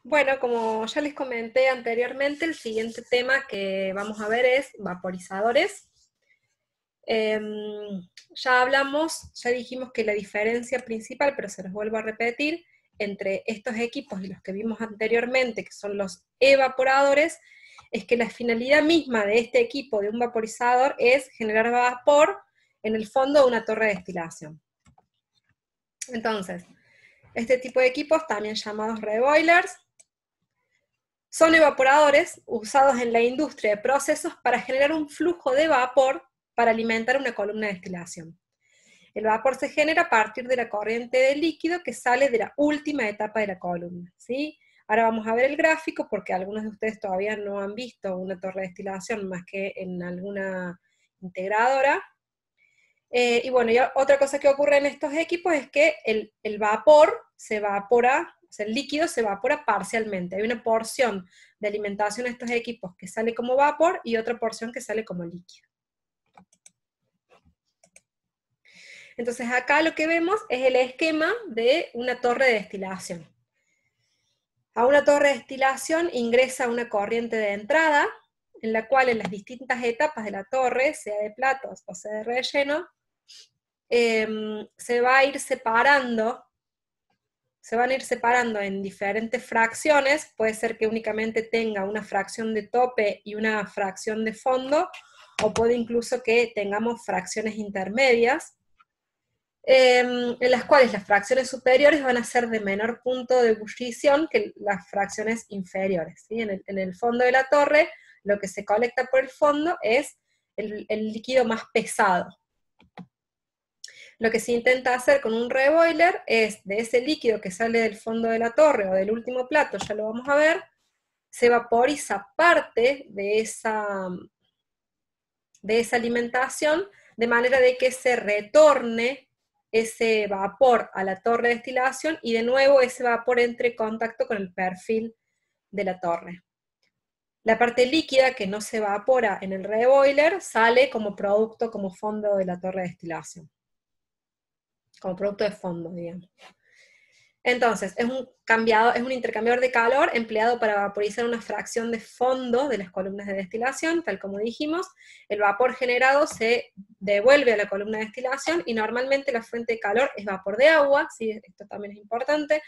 Bueno, como ya les comenté anteriormente, el siguiente tema que vamos a ver es vaporizadores. Ya dijimos que la diferencia principal, pero se los vuelvo a repetir, entre estos equipos y los que vimos anteriormente, que son los evaporadores, es que la finalidad misma de este equipo, de un vaporizador, es generar vapor en el fondo de una torre de destilación. Entonces, este tipo de equipos, también llamados reboilers, son evaporadores usados en la industria de procesos para generar un flujo de vapor para alimentar una columna de destilación. El vapor se genera a partir de la corriente de líquido que sale de la última etapa de la columna, ¿sí? Ahora vamos a ver el gráfico porque algunos de ustedes todavía no han visto una torre de destilación más que en alguna integradora. Y bueno, y otra cosa que ocurre en estos equipos es que el vapor se evapora, o sea, el líquido se evapora parcialmente. Hay una porción de alimentación de estos equipos que sale como vapor y otra porción que sale como líquido. Entonces acá lo que vemos es el esquema de una torre de destilación. A una torre de destilación ingresa una corriente de entrada, en la cual en las distintas etapas de la torre, sea de platos o sea de relleno, se van a ir separando en diferentes fracciones. Puede ser que únicamente tenga una fracción de tope y una fracción de fondo, o puede incluso que tengamos fracciones intermedias, en las cuales las fracciones superiores van a ser de menor punto de ebullición que las fracciones inferiores, ¿sí? En el fondo de la torre, lo que se colecta por el fondo es el líquido más pesado. Lo que se intenta hacer con un reboiler es, de ese líquido que sale del fondo de la torre o del último plato, ya lo vamos a ver, se vaporiza parte de esa alimentación, de manera de que se retorne ese vapor a la torre de destilación y de nuevo ese vapor entre en contacto con el perfil de la torre. La parte líquida que no se evapora en el reboiler sale como producto, como fondo de la torre de destilación. Como producto de fondo, digamos. Entonces, es un intercambiador de calor empleado para vaporizar una fracción de fondo de las columnas de destilación, tal como dijimos. El vapor generado se devuelve a la columna de destilación y normalmente la fuente de calor es vapor de agua, ¿sí? Esto también es importante.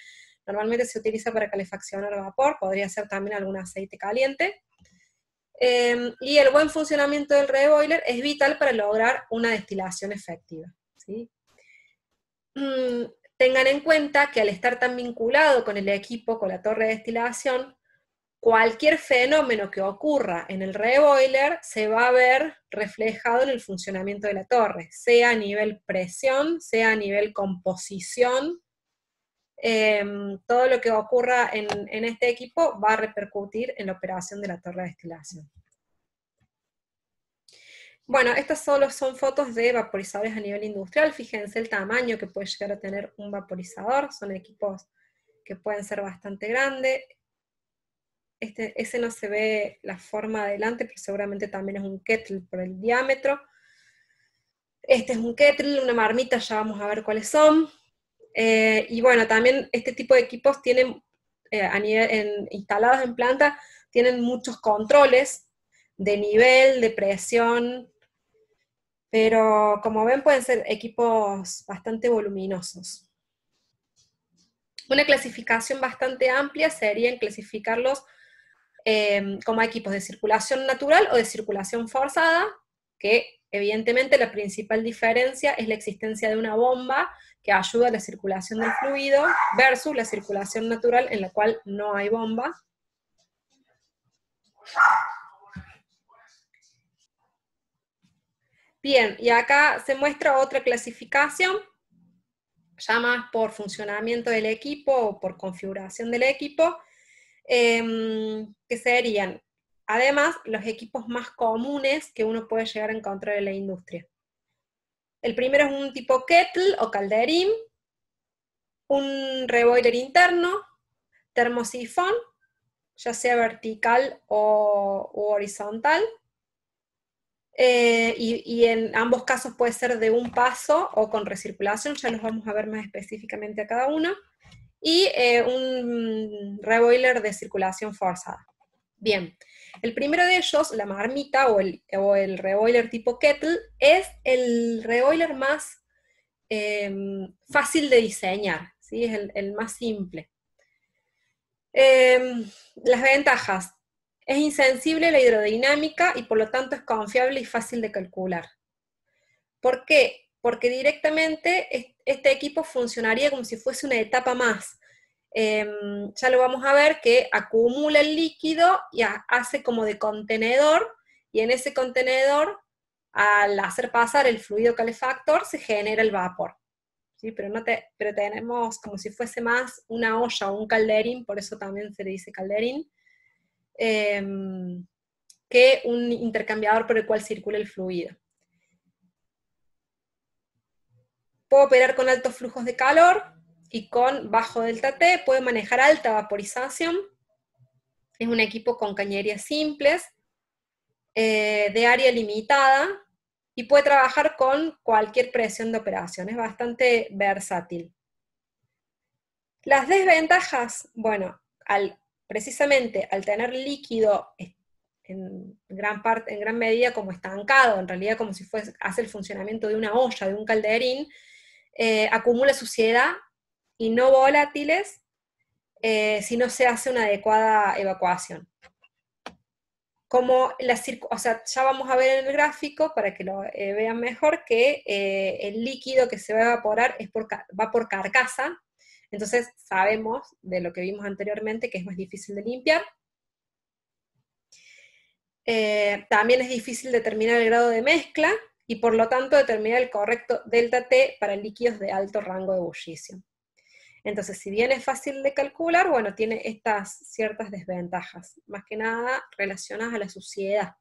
Normalmente se utiliza para calefaccionar vapor, podría ser también algún aceite caliente. Y el buen funcionamiento del reboiler es vital para lograr una destilación efectiva, ¿sí? Tengan en cuenta que al estar tan vinculado con el equipo, con la torre de destilación, cualquier fenómeno que ocurra en el reboiler se va a ver reflejado en el funcionamiento de la torre, sea a nivel presión, sea a nivel composición. Todo lo que ocurra en este equipo va a repercutir en la operación de la torre de destilación. Bueno, estas solo son fotos de vaporizadores a nivel industrial. Fíjense el tamaño que puede llegar a tener un vaporizador. Son equipos que pueden ser bastante grandes. Ese no se ve la forma adelante, pero seguramente también es un kettle por el diámetro. Este es un kettle, una marmita, ya vamos a ver cuáles son. Y bueno, también este tipo de equipos tienen, instalados en planta, tienen muchos controles de nivel, de presión, pero como ven pueden ser equipos bastante voluminosos. Una clasificación bastante amplia sería en clasificarlos como equipos de circulación natural o de circulación forzada, que evidentemente la principal diferencia es la existencia de una bomba que ayuda a la circulación del fluido versus la circulación natural en la cual no hay bomba. Bien, y acá se muestra otra clasificación, ya más por funcionamiento del equipo o por configuración del equipo, que serían, además, los equipos más comunes que uno puede llegar a encontrar en la industria. El primero es un tipo kettle o calderín, un reboiler interno, termosifón, ya sea vertical u horizontal, y en ambos casos puede ser de un paso o con recirculación, ya los vamos a ver más específicamente a cada uno, y un reboiler de circulación forzada. Bien, el primero de ellos, la marmita o el reboiler tipo kettle, es el reboiler más fácil de diseñar, ¿sí? Es el más simple. Las ventajas. Es insensible a la hidrodinámica y por lo tanto es confiable y fácil de calcular. ¿Por qué? Porque directamente este equipo funcionaría como si fuese una etapa más. Ya lo vamos a ver que acumula el líquido y hace como de contenedor, y en ese contenedor, al hacer pasar el fluido calefactor, se genera el vapor. ¿Sí? Pero tenemos como si fuese más una olla o un calderín, por eso también se le dice calderín, que un intercambiador por el cual circula el fluido. Puede operar con altos flujos de calor y con bajo delta T, puede manejar alta vaporización. Es un equipo con cañerías simples, de área limitada, y puede trabajar con cualquier presión de operación. Es bastante versátil. Las desventajas, bueno, precisamente al tener líquido en gran medida como estancado, en realidad como si hace el funcionamiento de una olla, de un calderín, acumula suciedad y no volátiles si no se hace una adecuada evacuación. O sea, ya vamos a ver en el gráfico, para que lo vean mejor, que el líquido que se va a evaporar va por carcasa, entonces sabemos de lo que vimos anteriormente que es más difícil de limpiar. También es difícil determinar el grado de mezcla, y por lo tanto determinar el correcto delta T para líquidos de alto rango de ebullición. Entonces, si bien es fácil de calcular, bueno, tiene estas ciertas desventajas, más que nada relacionadas a la suciedad.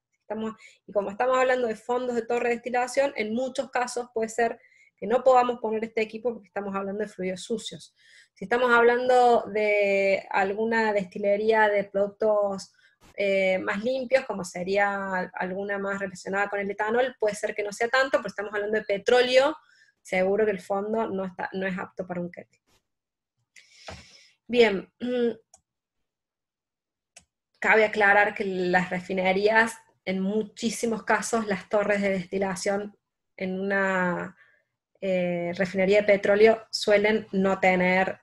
Y como estamos hablando de fondos de torre de destilación, en muchos casos puede ser que no podamos poner este equipo porque estamos hablando de fluidos sucios. Si estamos hablando de alguna destilería de productos más limpios, como sería alguna más relacionada con el etanol, puede ser que no sea tanto, pero estamos hablando de petróleo, seguro que el fondo no es apto para un kettle. Bien, cabe aclarar que las refinerías, en muchísimos casos, las torres de destilación en una refinería de petróleo suelen no tener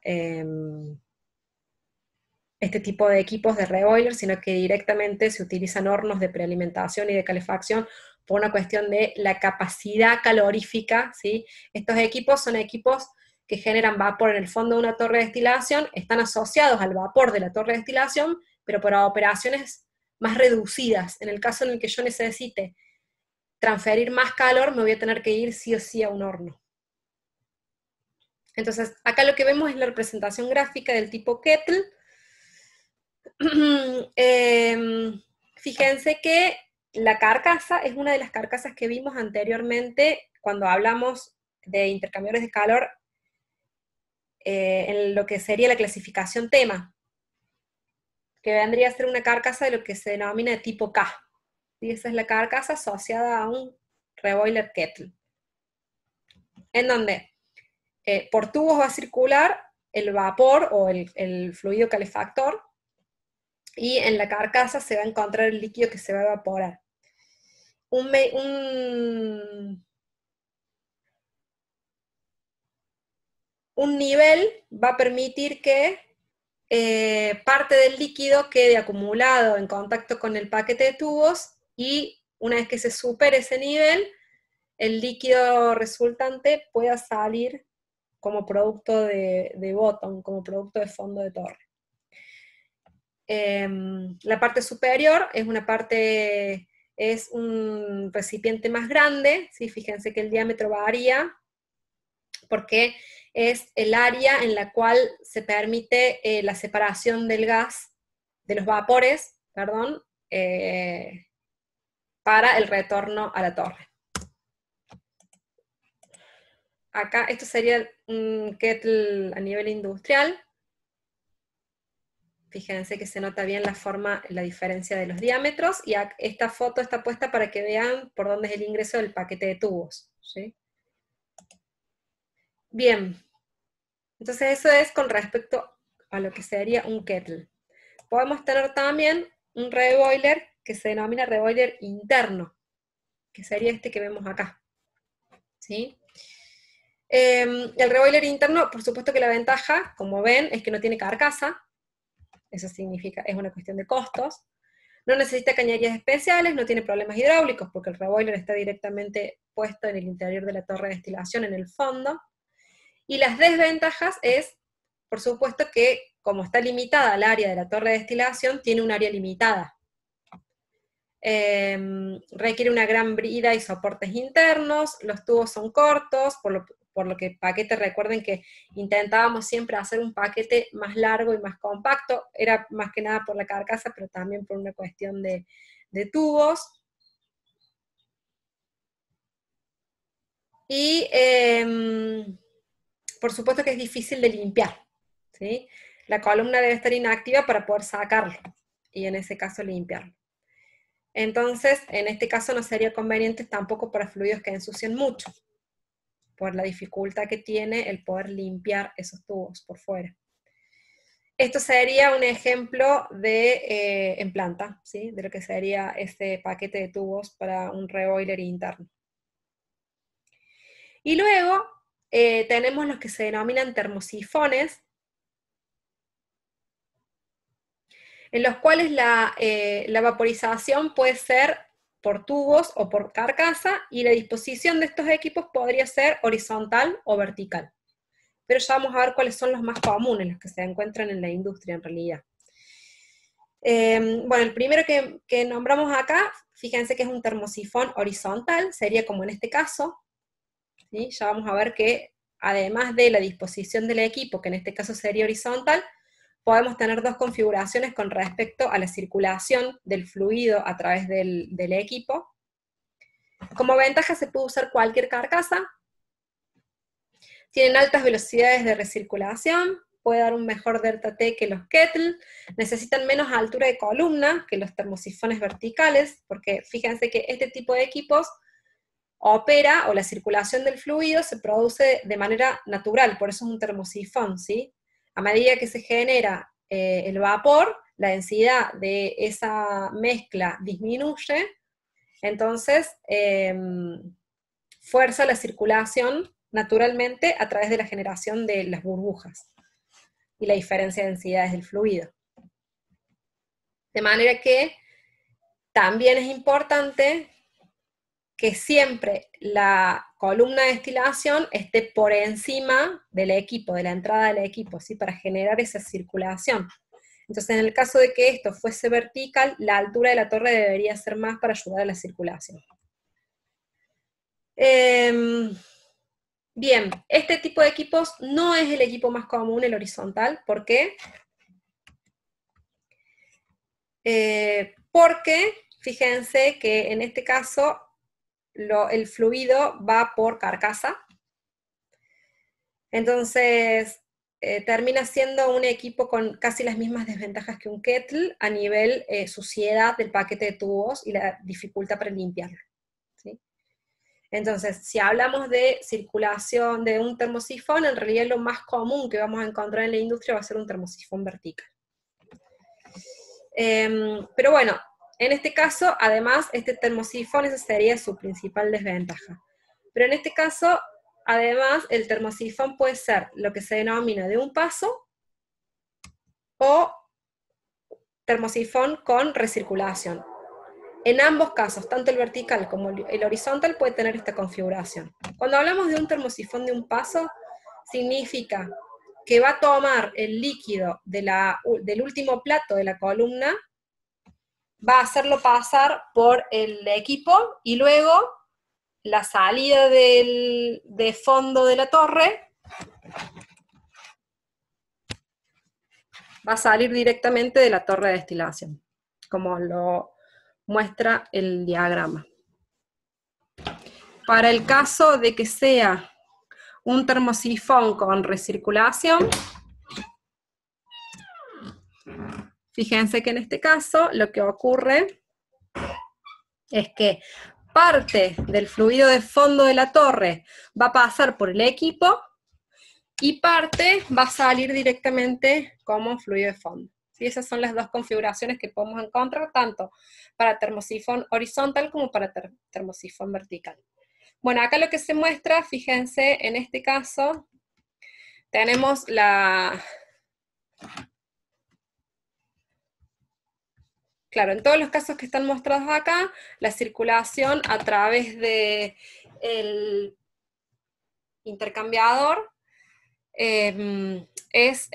este tipo de equipos de reboiler, sino que directamente se utilizan hornos de prealimentación y de calefacción por una cuestión de la capacidad calorífica, ¿sí? Estos equipos son equipos que generan vapor en el fondo de una torre de destilación, están asociados al vapor de la torre de destilación, pero para operaciones más reducidas. En el caso en el que yo necesite transferir más calor, me voy a tener que ir sí o sí a un horno. Entonces, acá lo que vemos es la representación gráfica del tipo kettle. Fíjense que la carcasa es una de las carcasas que vimos anteriormente cuando hablamos de intercambiadores de calor en lo que sería la clasificación tema, que vendría a ser una carcasa de lo que se denomina de tipo K. ¿Sí? Esa es la carcasa asociada a un reboiler kettle, en donde por tubos va a circular el vapor o el fluido calefactor, y en la carcasa se va a encontrar el líquido que se va a evaporar. Un nivel va a permitir que parte del líquido quede acumulado en contacto con el paquete de tubos, y una vez que se supere ese nivel, el líquido resultante pueda salir como producto de bottom, como producto de fondo de torre. La parte superior es un recipiente más grande, ¿sí? Fíjense que el diámetro varía, porque es el área en la cual se permite la separación del gas, de los vapores, perdón, para el retorno a la torre. Acá, esto sería un kettle a nivel industrial. Fíjense que se nota bien la diferencia de los diámetros, y esta foto está puesta para que vean por dónde es el ingreso del paquete de tubos, ¿sí? Bien, Entonces eso es con respecto a lo que sería un kettle. Podemos tener también un reboiler que se denomina reboiler interno, que sería este que vemos acá, ¿sí? El reboiler interno, por supuesto que la ventaja, como ven, es que no tiene carcasa. Eso significa, es una cuestión de costos. No necesita cañerías especiales, no tiene problemas hidráulicos, porque el reboiler está directamente puesto en el interior de la torre de destilación, en el fondo. Y las desventajas es, por supuesto, que como está limitada al área de la torre de destilación, tiene un área limitada. Requiere una gran brida y soportes internos, los tubos son cortos, por lo que paquete, recuerden que intentábamos siempre hacer un paquete más largo y más compacto, era más que nada por la carcasa, pero también por una cuestión de tubos. Y por supuesto que es difícil de limpiar, ¿sí? La columna debe estar inactiva para poder sacarlo, y en ese caso limpiarlo. Entonces, en este caso no sería conveniente tampoco para fluidos que ensucian mucho, por la dificultad que tiene el poder limpiar esos tubos por fuera. Esto sería un ejemplo de, en planta, ¿sí? De lo que sería este paquete de tubos para un reboiler interno. Y luego tenemos los que se denominan termosifones, en los cuales la vaporización puede ser por tubos o por carcasa, y la disposición de estos equipos podría ser horizontal o vertical. Pero ya vamos a ver cuáles son los más comunes, los que se encuentran en la industria en realidad. Bueno, el primero que nombramos acá, fíjense que es un termosifón horizontal, sería como en este caso, ¿sí? Ya vamos a ver que además de la disposición del equipo, que en este caso sería horizontal, podemos tener dos configuraciones con respecto a la circulación del fluido a través del equipo. Como ventaja se puede usar cualquier carcasa, tienen altas velocidades de recirculación, puede dar un mejor delta T que los kettle, necesitan menos altura de columna que los termosifones verticales, porque fíjense que este tipo de equipos opera, o la circulación del fluido se produce de manera natural, por eso es un termosifón, ¿sí? A medida que se genera el vapor, la densidad de esa mezcla disminuye, entonces fuerza la circulación naturalmente a través de la generación de las burbujas y la diferencia de densidades del fluido. De manera que también es importante que siempre la columna de destilación esté por encima del equipo, de la entrada del equipo, ¿sí? Para generar esa circulación. Entonces, en el caso de que esto fuese vertical, la altura de la torre debería ser más para ayudar a la circulación. Bien, este tipo de equipos no es el equipo más común, el horizontal. ¿Por qué? Porque, fíjense que en este caso, el fluido va por carcasa, entonces termina siendo un equipo con casi las mismas desventajas que un kettle a nivel suciedad del paquete de tubos y la dificultad para limpiarlo, ¿sí? Entonces, si hablamos de circulación de un termosifón, en realidad lo más común que vamos a encontrar en la industria va a ser un termosifón vertical. Pero bueno, en este caso, además, este termosifón, esa sería su principal desventaja. Pero en este caso, además, el termosifón puede ser lo que se denomina de un paso o termosifón con recirculación. En ambos casos, tanto el vertical como el horizontal puede tener esta configuración. Cuando hablamos de un termosifón de un paso, significa que va a tomar el líquido del último plato de la columna, va a hacerlo pasar por el equipo, y luego la salida de fondo de la torre va a salir directamente de la torre de destilación, como lo muestra el diagrama. Para el caso de que sea un termosifón con recirculación, fíjense que en este caso lo que ocurre es que parte del fluido de fondo de la torre va a pasar por el equipo, y parte va a salir directamente como fluido de fondo. ¿Sí? Esas son las dos configuraciones que podemos encontrar, tanto para termosifón horizontal como para termosifón vertical. Bueno, acá lo que se muestra, fíjense, en este caso, tenemos claro, en todos los casos que están mostrados acá, la circulación a través del intercambiador es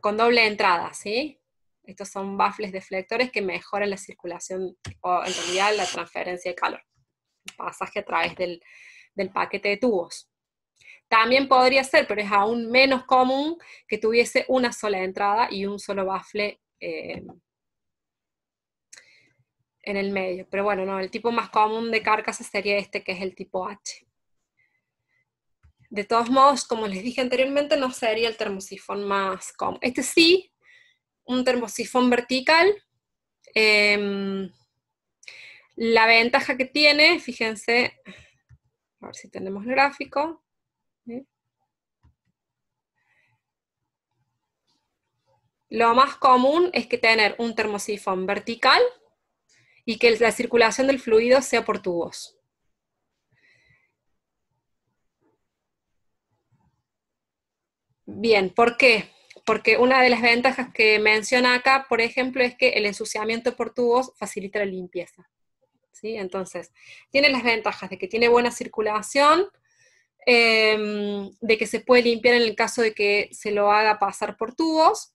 con doble entrada, ¿sí? Estos son baffles deflectores que mejoran la circulación, o en realidad la transferencia de calor, pasaje a través del paquete de tubos. También podría ser, pero es aún menos común, que tuviese una sola entrada y un solo baffle en el medio. Pero bueno, no, el tipo más común de carcasa sería este, que es el tipo H. De todos modos, como les dije anteriormente, no sería el termosifón más común. Este sí, un termosifón vertical. La ventaja que tiene, fíjense, a ver si tenemos el gráfico. ¿Sí? Lo más común es que tener un termosifón vertical y que la circulación del fluido sea por tubos. Bien, ¿por qué? Porque una de las ventajas que menciona acá, por ejemplo, es que el ensuciamiento por tubos facilita la limpieza. ¿Sí? Entonces, tiene las ventajas de que tiene buena circulación, de que se puede limpiar en el caso de que se lo haga pasar por tubos,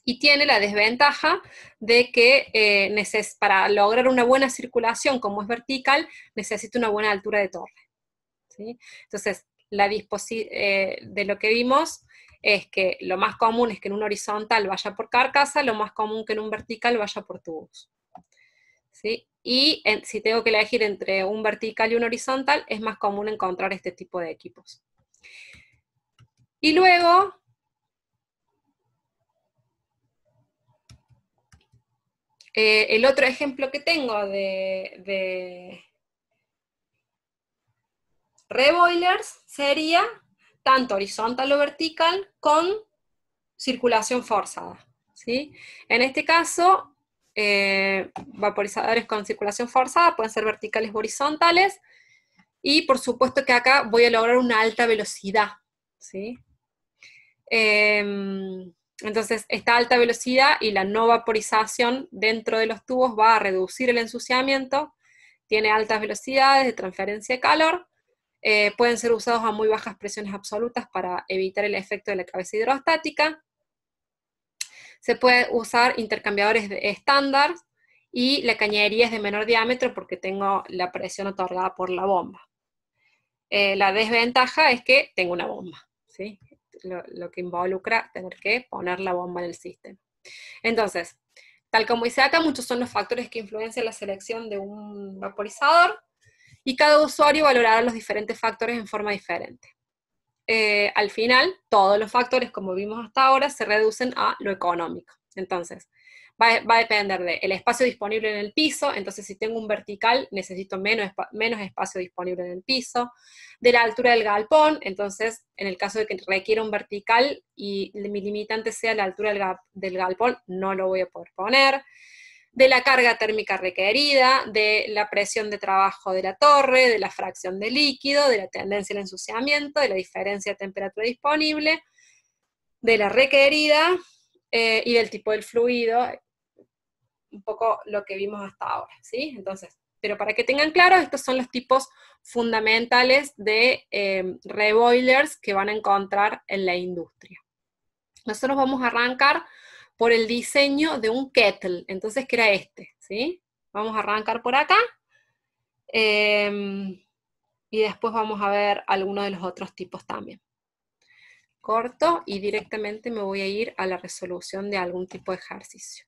y tiene la desventaja de que para lograr una buena circulación, como es vertical, necesita una buena altura de torre. ¿Sí? Entonces, de lo que vimos es que lo más común es que en un horizontal vaya por carcasa, lo más común que en un vertical vaya por tubos. ¿Sí? Y si tengo que elegir entre un vertical y un horizontal, es más común encontrar este tipo de equipos. Y luego, el otro ejemplo que tengo de reboilers sería tanto horizontal o vertical con circulación forzada. ¿Sí? En este caso, vaporizadores con circulación forzada pueden ser verticales o horizontales, y por supuesto que acá voy a lograr una alta velocidad. ¿Sí? Entonces, esta alta velocidad y la no vaporización dentro de los tubos va a reducir el ensuciamiento, tiene altas velocidades de transferencia de calor, pueden ser usados a muy bajas presiones absolutas para evitar el efecto de la cabeza hidrostática. Se puede usar intercambiadores estándar, y la cañería es de menor diámetro porque tengo la presión otorgada por la bomba. La desventaja es que tengo una bomba, ¿sí? Lo que involucra tener que poner la bomba en el sistema. Entonces, tal como dice acá, muchos son los factores que influencian la selección de un vaporizador, y cada usuario valorará los diferentes factores en forma diferente. Al final, todos los factores, como vimos hasta ahora, se reducen a lo económico. Entonces, va a depender del espacio disponible en el piso. Entonces, si tengo un vertical, necesito menos espacio disponible en el piso, de la altura del galpón. Entonces, en el caso de que requiera un vertical y mi limitante sea la altura del galpón, no lo voy a poder poner, de la carga térmica requerida, de la presión de trabajo de la torre, de la fracción de líquido, de la tendencia al ensuciamiento, de la diferencia de temperatura disponible, de la requerida y del tipo del fluido, un poco lo que vimos hasta ahora, ¿sí? Entonces, pero para que tengan claro, estos son los tipos fundamentales de reboilers que van a encontrar en la industria. Nosotros vamos a arrancar por el diseño de un kettle, entonces que era este, ¿sí? Vamos a arrancar por acá, y después vamos a ver algunos de los otros tipos también. Corto y directamente me voy a ir a la resolución de algún tipo de ejercicio.